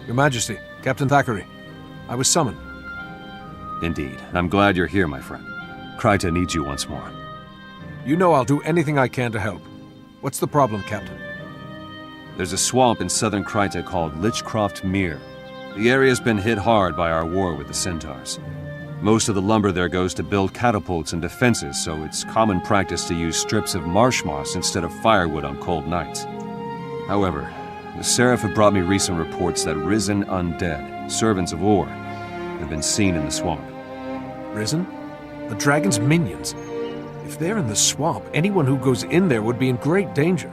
Your Majesty, Captain Thackeray. I was summoned. Indeed. I'm glad you're here, my friend. Kryta needs you once more. You know I'll do anything I can to help. What's the problem, Captain? There's a swamp in southern Kryta called Lichcroft Mere. The area's been hit hard by our war with the Centaurs. Most of the lumber there goes to build catapults and defenses, so it's common practice to use strips of marsh moss instead of firewood on cold nights. However, the Seraph have brought me recent reports that risen undead, servants of Or, have been seen in the swamp. Risen? The dragon's minions. If they're in the swamp, anyone who goes in there would be in great danger.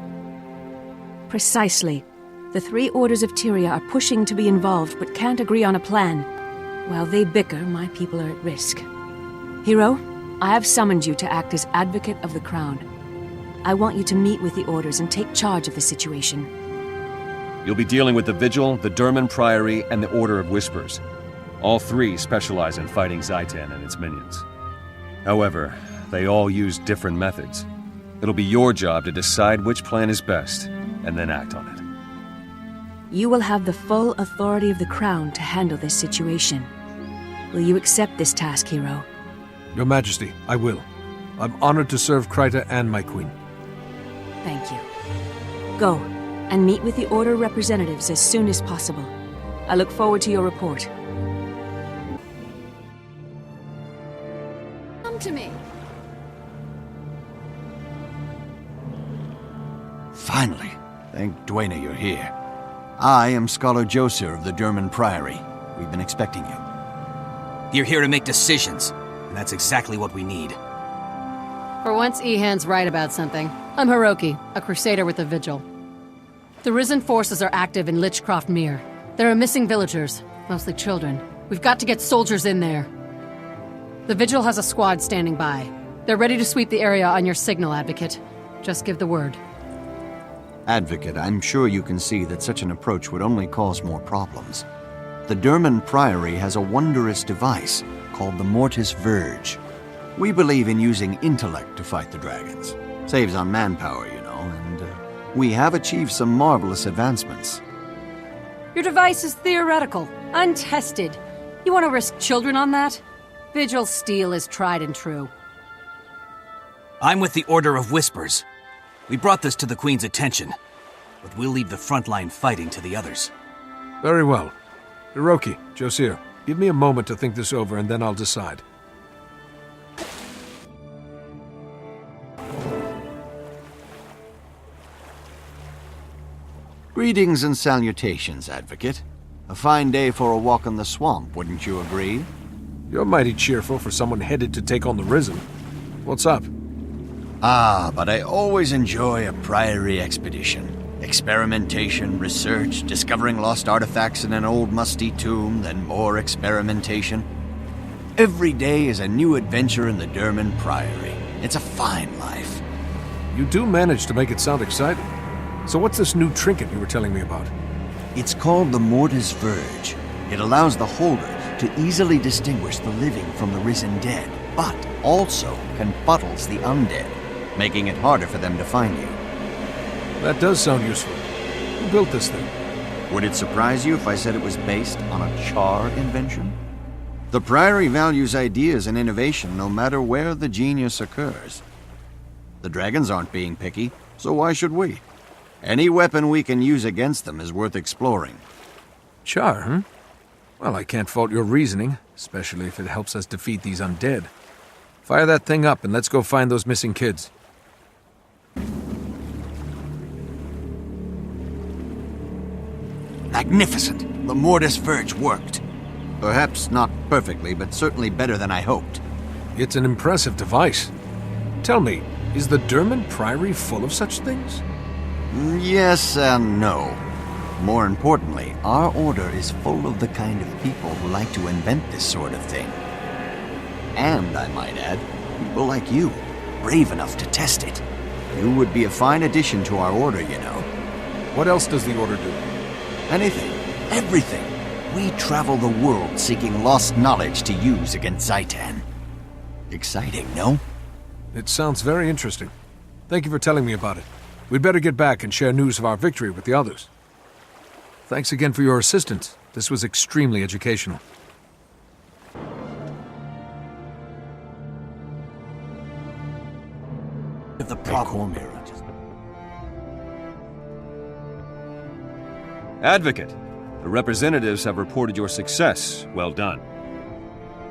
Precisely. The three orders of Tyria are pushing to be involved, but can't agree on a plan. While they bicker, my people are at risk. Hero, I have summoned you to act as advocate of the crown. I want you to meet with the orders and take charge of the situation. You'll be dealing with the Vigil, the Durman Priory, and the Order of Whispers. All three specialize in fighting Zaitan and its minions. However, they all use different methods. It'll be your job to decide which plan is best, and then act on it. You will have the full authority of the crown to handle this situation. Will you accept this task, Hero? Your Majesty, I will. I'm honored to serve Kryta and my queen. Thank you. Go, and meet with the Order representatives as soon as possible. I look forward to your report. Come to me. Finally. Thank Dwayne you're here. I am Scholar Joser of the Durman Priory. We've been expecting you. You're here to make decisions, and that's exactly what we need. For once, Ehan's right about something. I'm Hiroki, a crusader with the Vigil. The Risen forces are active in Lichcroft Mere. There are missing villagers, mostly children. We've got to get soldiers in there. The Vigil has a squad standing by. They're ready to sweep the area on your signal, Advocate. Just give the word. Advocate, I'm sure you can see that such an approach would only cause more problems. The Durman Priory has a wondrous device called the Mortis Verge. We believe in using intellect to fight the dragons. Saves on manpower, you know, and we have achieved some marvelous advancements. Your device is theoretical, untested. You want to risk children on that? Vigil steel is tried and true. I'm with the Order of Whispers. We brought this to the Queen's attention, but we'll leave the frontline fighting to the others. Very well. Hiroki, Josir, give me a moment to think this over and then I'll decide. Greetings and salutations, Advocate. A fine day for a walk in the swamp, wouldn't you agree? You're mighty cheerful for someone headed to take on the Risen. What's up? But I always enjoy a priory expedition. Experimentation, research, discovering lost artifacts in an old musty tomb, then more experimentation. Every day is a new adventure in the Durman Priory. It's a fine life. You do manage to make it sound exciting. So what's this new trinket you were telling me about? It's called the Mortis Verge. It allows the holder to easily distinguish the living from the risen dead, but also confuddles the undead, making it harder for them to find you. That does sound useful. Who built this thing? Would it surprise you if I said it was based on a Char invention? The Priory values ideas and innovation no matter where the genius occurs. The dragons aren't being picky, so why should we? Any weapon we can use against them is worth exploring. Char, huh? Well, I can't fault your reasoning, especially if it helps us defeat these undead. Fire that thing up and let's go find those missing kids. Magnificent! The Mortis Verge worked. Perhaps not perfectly, but certainly better than I hoped. It's an impressive device. Tell me, is the Durman Priory full of such things? Yes and no. More importantly, our order is full of the kind of people who like to invent this sort of thing. And, I might add, people like you, brave enough to test it. You would be a fine addition to our order, you know. What else does the Order do? Anything. Everything. We travel the world seeking lost knowledge to use against Zaitan. Exciting, no? It sounds very interesting. Thank you for telling me about it. We'd better get back and share news of our victory with the others. Thanks again for your assistance. This was extremely educational. The problem. Advocate, the representatives have reported your success. Well done.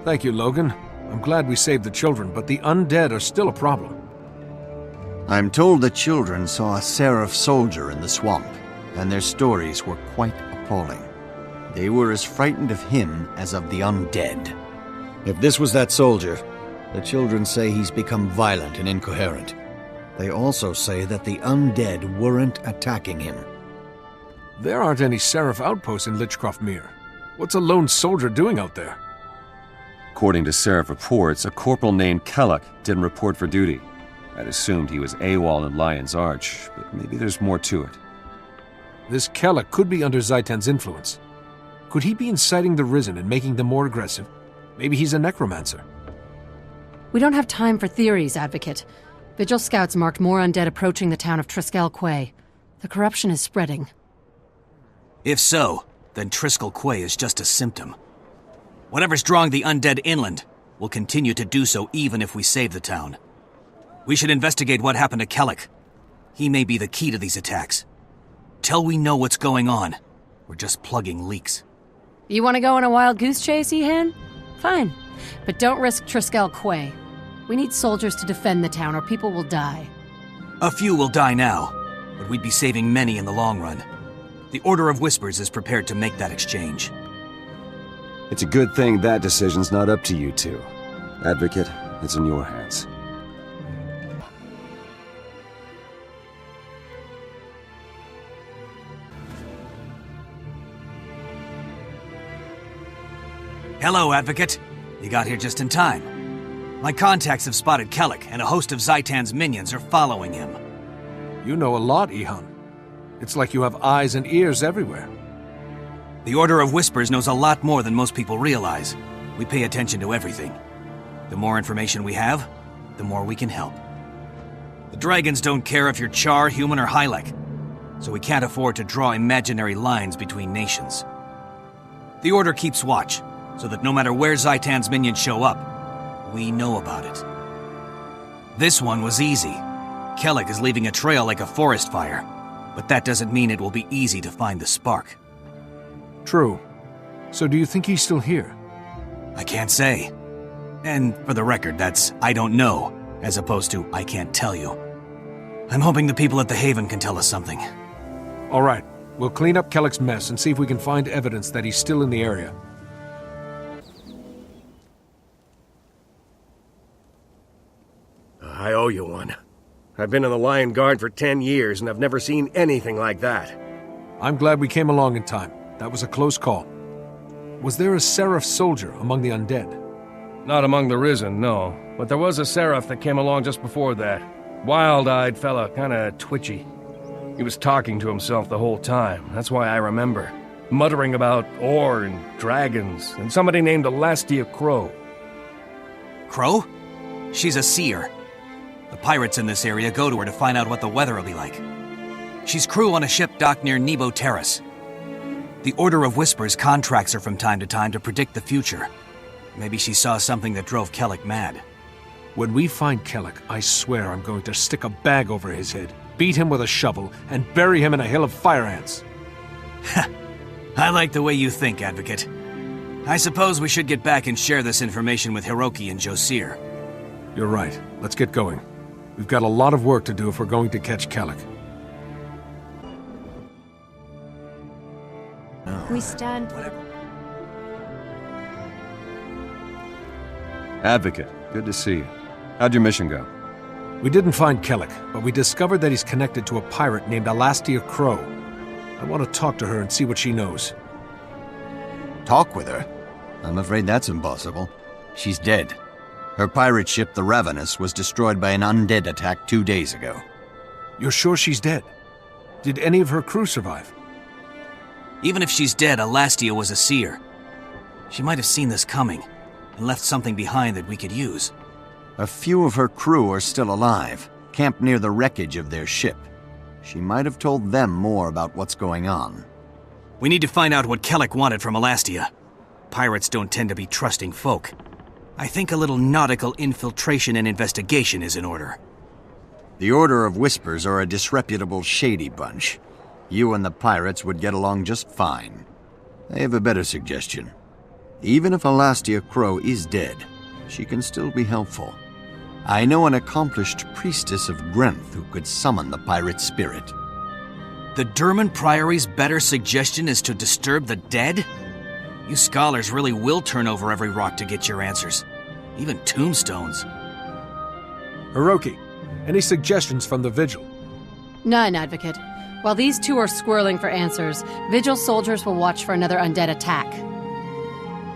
Thank you, Logan. I'm glad we saved the children, but the undead are still a problem. I'm told the children saw a Seraph soldier in the swamp, and their stories were quite appalling. They were as frightened of him as of the undead. If this was that soldier, the children say he's become violent and incoherent. They also say that the undead weren't attacking him. There aren't any Seraph outposts in Lichcroft Mere. What's a lone soldier doing out there? According to Seraph reports, a corporal named Kellock didn't report for duty. I'd assumed he was AWOL in Lion's Arch, but maybe there's more to it. This Kellock could be under Zaitan's influence. Could he be inciting the Risen and making them more aggressive? Maybe he's a necromancer. We don't have time for theories, Advocate. Vigil scouts marked more undead approaching the town of Triskel Quay. The corruption is spreading. If so, then Triskel Quay is just a symptom. Whatever's drawing the undead inland will continue to do so even if we save the town. We should investigate what happened to Kellock. He may be the key to these attacks. Till we know what's going on, we're just plugging leaks. You want to go on a wild goose chase, Ehan? Fine. But don't risk Triskel Quay. We need soldiers to defend the town or people will die. A few will die now, but we'd be saving many in the long run. The Order of Whispers is prepared to make that exchange. It's a good thing that decision's not up to you two. Advocate, it's in your hands. Hello, Advocate. You got here just in time. My contacts have spotted Kellock, and a host of Zaitan's minions are following him. You know a lot, Ehan. It's like you have eyes and ears everywhere. The Order of Whispers knows a lot more than most people realize. We pay attention to everything. The more information we have, the more we can help. The dragons don't care if you're Char, human, or Hylek, so we can't afford to draw imaginary lines between nations. The Order keeps watch, so that no matter where Zaitan's minions show up, we know about it. This one was easy. Kellock is leaving a trail like a forest fire, but that doesn't mean it will be easy to find the spark. True. So do you think he's still here? I can't say. And for the record, that's I don't know, as opposed to I can't tell you. I'm hoping the people at the Haven can tell us something. All right. We'll clean up Kellock's mess and see if we can find evidence that he's still in the area. I owe you one. I've been in the Lion Guard for 10 years, and I've never seen anything like that. I'm glad we came along in time. That was a close call. Was there a Seraph soldier among the undead? Not among the Risen, no. But there was a Seraph that came along just before that. Wild-eyed fella, kinda twitchy. He was talking to himself the whole time, that's why I remember. Muttering about ore and dragons, and somebody named Elastia Crow. Crow? She's a seer. The pirates in this area go to her to find out what the weather will be like. She's crew on a ship docked near Nebo Terrace. The Order of Whispers contracts her from time to time to predict the future. Maybe she saw something that drove Kellock mad. When we find Kellock, I swear I'm going to stick a bag over his head, beat him with a shovel, and bury him in a hill of fire ants. I like the way you think, Advocate. I suppose we should get back and share this information with Hiroki and Josir. You're right. Let's get going. We've got a lot of work to do if we're going to catch Kellock. We stand... Advocate, good to see you. How'd your mission go? We didn't find Kellock, but we discovered that he's connected to a pirate named Elastia Crow. I want to talk to her and see what she knows. Talk with her? I'm afraid that's impossible. She's dead. Her pirate ship, the Ravenous, was destroyed by an undead attack 2 days ago. You're sure she's dead? Did any of her crew survive? Even if she's dead, Elastia was a seer. She might have seen this coming, and left something behind that we could use. A few of her crew are still alive, camped near the wreckage of their ship. She might have told them more about what's going on. We need to find out what Kellic wanted from Elastia. Pirates don't tend to be trusting folk. I think a little nautical infiltration and investigation is in order. The Order of Whispers are a disreputable, shady bunch. You and the pirates would get along just fine. I have a better suggestion. Even if Elastia Crow is dead, she can still be helpful. I know an accomplished priestess of Grenth who could summon the pirate spirit. The Derman Priory's better suggestion is to disturb the dead? You scholars really will turn over every rock to get your answers. Even tombstones. Hiroki, any suggestions from the Vigil? None, Advocate. While these two are squirreling for answers, Vigil soldiers will watch for another undead attack.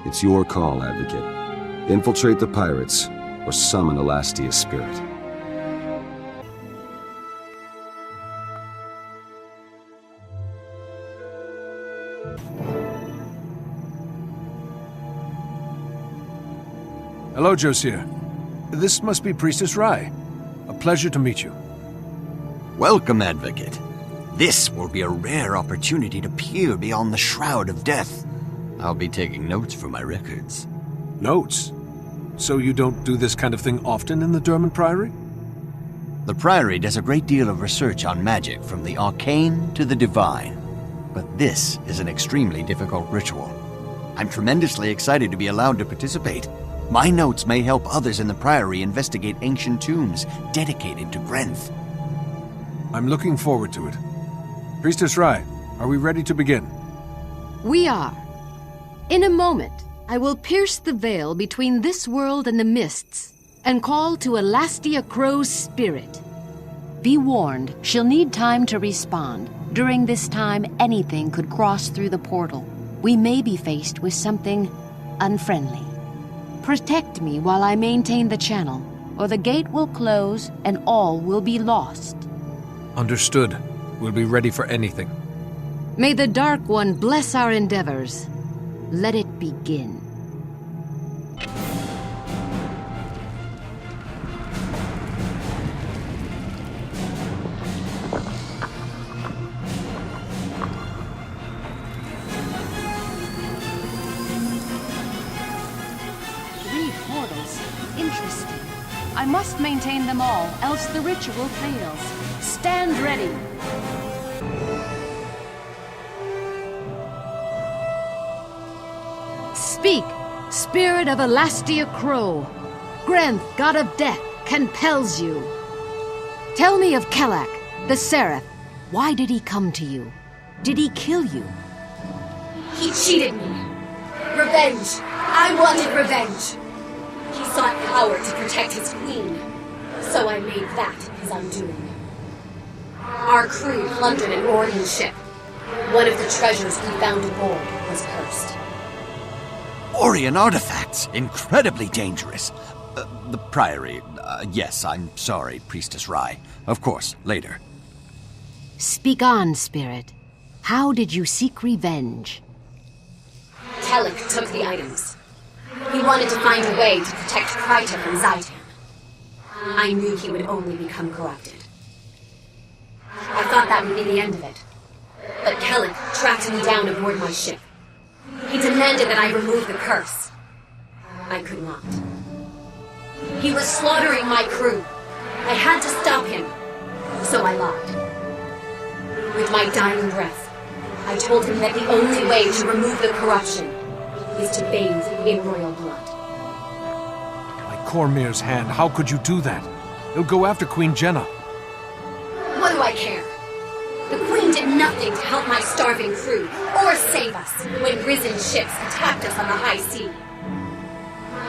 It's your call, Advocate. Infiltrate the pirates, or summon Elastia's spirit. Hello, Josiah. This must be Priestess Rai. A pleasure to meet you. Welcome, Advocate. This will be a rare opportunity to peer beyond the shroud of death. I'll be taking notes for my records. Notes? So you don't do this kind of thing often in the Derman Priory? The Priory does a great deal of research on magic, from the arcane to the divine. But this is an extremely difficult ritual. I'm tremendously excited to be allowed to participate. My notes may help others in the Priory investigate ancient tombs dedicated to Grenth. I'm looking forward to it. Priestess Rai, are we ready to begin? We are. In a moment, I will pierce the veil between this world and the mists, and call to Elastia Crow's spirit. Be warned, she'll need time to respond. During this time, anything could cross through the portal. We may be faced with something unfriendly. Protect me while I maintain the channel, or the gate will close and all will be lost. Understood. We'll be ready for anything. May the Dark One bless our endeavors. Let it begin. Interesting. I must maintain them all, else the ritual fails. Stand ready. Speak, spirit of Elastia Crow. Grenth, god of death, compels you. Tell me of Kellic, the Seraph. Why did he come to you? Did he kill you? He cheated me. Revenge. I wanted revenge. He sought power to protect his queen, so I made that his undoing. Our crew plundered an Orion ship. One of the treasures we found aboard was cursed. Orion artifacts! Incredibly dangerous. The Priory. Yes, I'm sorry, Priestess Rai. Of course, later. Speak on, spirit. How did you seek revenge? Kellic took the items. He wanted to find a way to protect Kryta from Zaitan. I knew he would only become corrupted. I thought that would be the end of it. But Kellic tracked me down aboard my ship. He demanded that I remove the curse. I could not. He was slaughtering my crew. I had to stop him. So I lied. With my dying breath, I told him that the only way to remove the corruption is to bathe in royal blood. By Cormyr's hand, how could you do that? He'll go after Queen Jenna. What do I care? The Queen did nothing to help my starving crew, or save us, when risen ships attacked us on the high sea.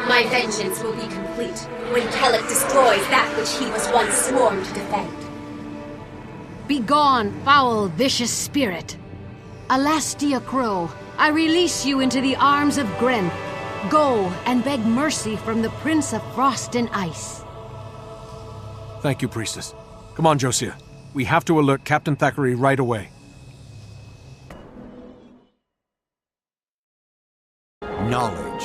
My vengeance will be complete when Kellic destroys that which he was once sworn to defend. Begone, foul, vicious spirit. Elastia Crow, I release you into the arms of Grenth. Go and beg mercy from the Prince of Frost and Ice. Thank you, Priestess. Come on, Josiah. We have to alert Captain Thackeray right away. Knowledge.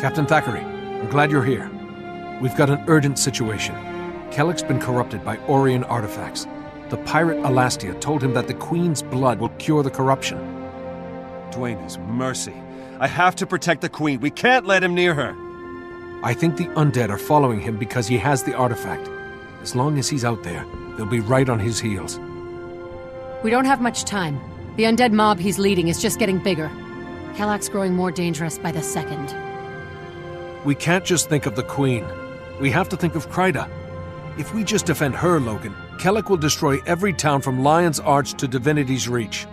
Captain Thackeray, I'm glad you're here. We've got an urgent situation. Kellic's been corrupted by Orion artifacts. The pirate Alastia told him that the Queen's blood will cure the corruption. Dwayne has mercy. I have to protect the Queen. We can't let him near her. I think the undead are following him because he has the artifact. As long as he's out there, they'll be right on his heels. We don't have much time. The undead mob he's leading is just getting bigger. Kellak's growing more dangerous by the second. We can't just think of the Queen. We have to think of Kryta. If we just defend her, Logan, Kellak will destroy every town from Lion's Arch to Divinity's Reach.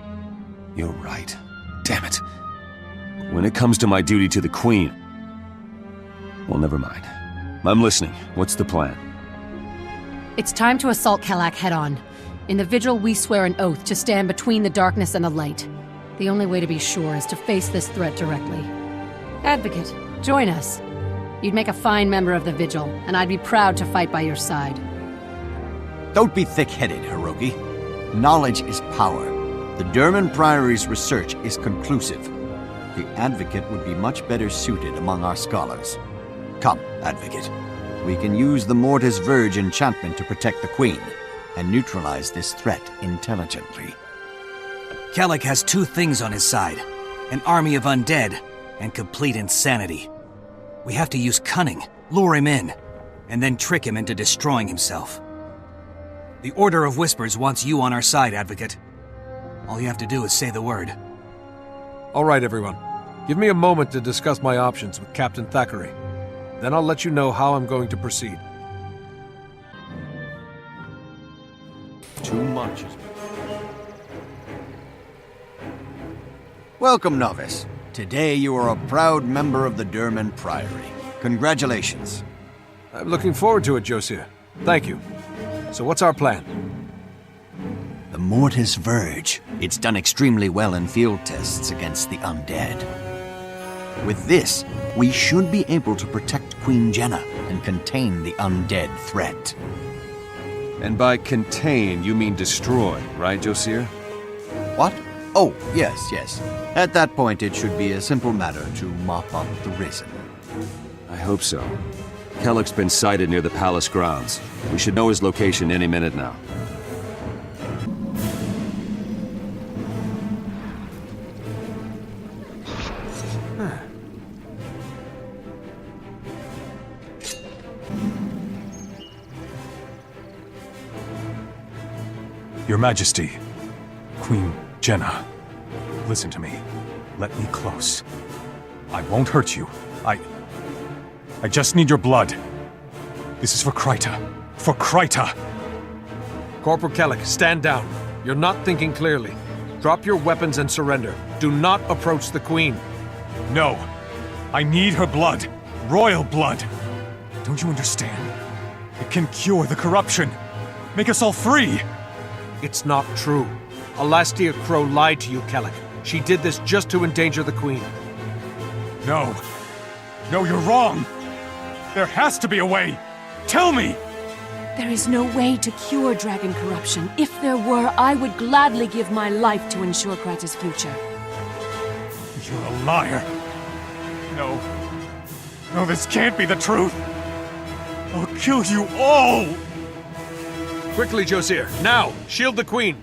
You're right. Damn it. When it comes to my duty to the Queen... Well, never mind. I'm listening. What's the plan? It's time to assault Kellak head-on. In the Vigil, we swear an oath to stand between the darkness and the light. The only way to be sure is to face this threat directly. Advocate, join us. You'd make a fine member of the Vigil, and I'd be proud to fight by your side. Don't be thick-headed, Hiroki. Knowledge is power. The Durman Priory's research is conclusive. The Advocate would be much better suited among our scholars. Come, Advocate. We can use the Mortis Verge enchantment to protect the Queen, and neutralize this threat intelligently. Kellak has two things on his side. An army of undead, and complete insanity. We have to use cunning, lure him in, and then trick him into destroying himself. The Order of Whispers wants you on our side, Advocate. All you have to do is say the word. All right, everyone. Give me a moment to discuss my options with Captain Thackeray. Then I'll let you know how I'm going to proceed. Too much. Welcome, Novice. Today you are a proud member of the Durman Priory. Congratulations. I'm looking forward to it, Josiah. Thank you. So what's our plan? The Mortis Verge. It's done extremely well in field tests against the undead. With this, we should be able to protect Queen Jenna and contain the undead threat. And by contain, you mean destroy, right, Josiah? What? Oh, yes. At that point, it should be a simple matter to mop up the Risen. I hope so. Kellak's been sighted near the palace grounds. We should know his location any minute now. Your Majesty, Queen Jenna, listen to me. Let me close. I won't hurt you. I just need your blood. This is for Kryta. For Kryta! Corporal Kellak, stand down. You're not thinking clearly. Drop your weapons and surrender. Do not approach the Queen. No. I need her blood. Royal blood. Don't you understand? It can cure the corruption. Make us all free. It's not true. Alastia Crow lied to you, Kellak. She did this just to endanger the Queen. No. No, you're wrong. There has to be a way. Tell me! There is no way to cure dragon corruption. If there were, I would gladly give my life to ensure Kryta's future. You're a liar. No. No, this can't be the truth. I'll kill you all! Quickly, Josiah. Now! Shield the Queen!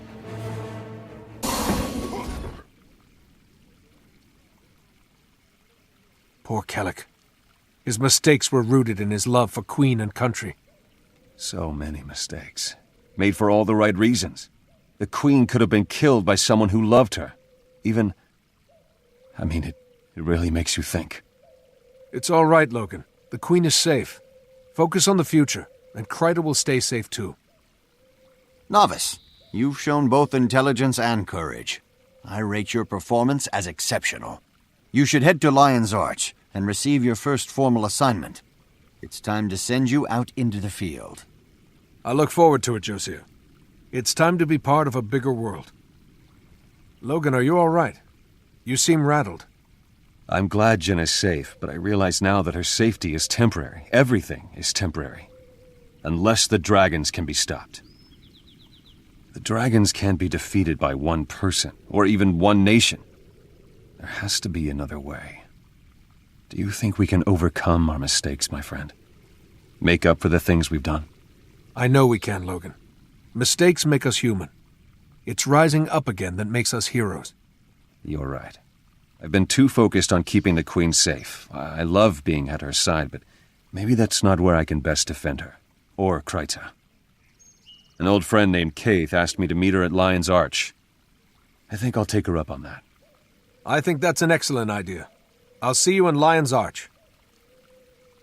Poor Kellak. His mistakes were rooted in his love for Queen and country. So many mistakes. Made for all the right reasons. The Queen could have been killed by someone who loved her. Even... I mean, it really makes you think. It's all right, Logan. The Queen is safe. Focus on the future, and Kryta will stay safe too. Novice, you've shown both intelligence and courage. I rate your performance as exceptional. You should head to Lion's Arch and receive your first formal assignment. It's time to send you out into the field. I look forward to it, Josiah. It's time to be part of a bigger world. Logan, are you all right? You seem rattled. I'm glad Jenna's safe, but I realize now that her safety is temporary. Everything is temporary. Unless the dragons can be stopped. The dragons can't be defeated by one person, or even one nation. There has to be another way. Do you think we can overcome our mistakes, my friend? Make up for the things we've done? I know we can, Logan. Mistakes make us human. It's rising up again that makes us heroes. You're right. I've been too focused on keeping the Queen safe. I love being at her side, but maybe that's not where I can best defend her. Or Kryta. An old friend named Kaith asked me to meet her at Lion's Arch. I think I'll take her up on that. I think that's an excellent idea. I'll see you in Lion's Arch.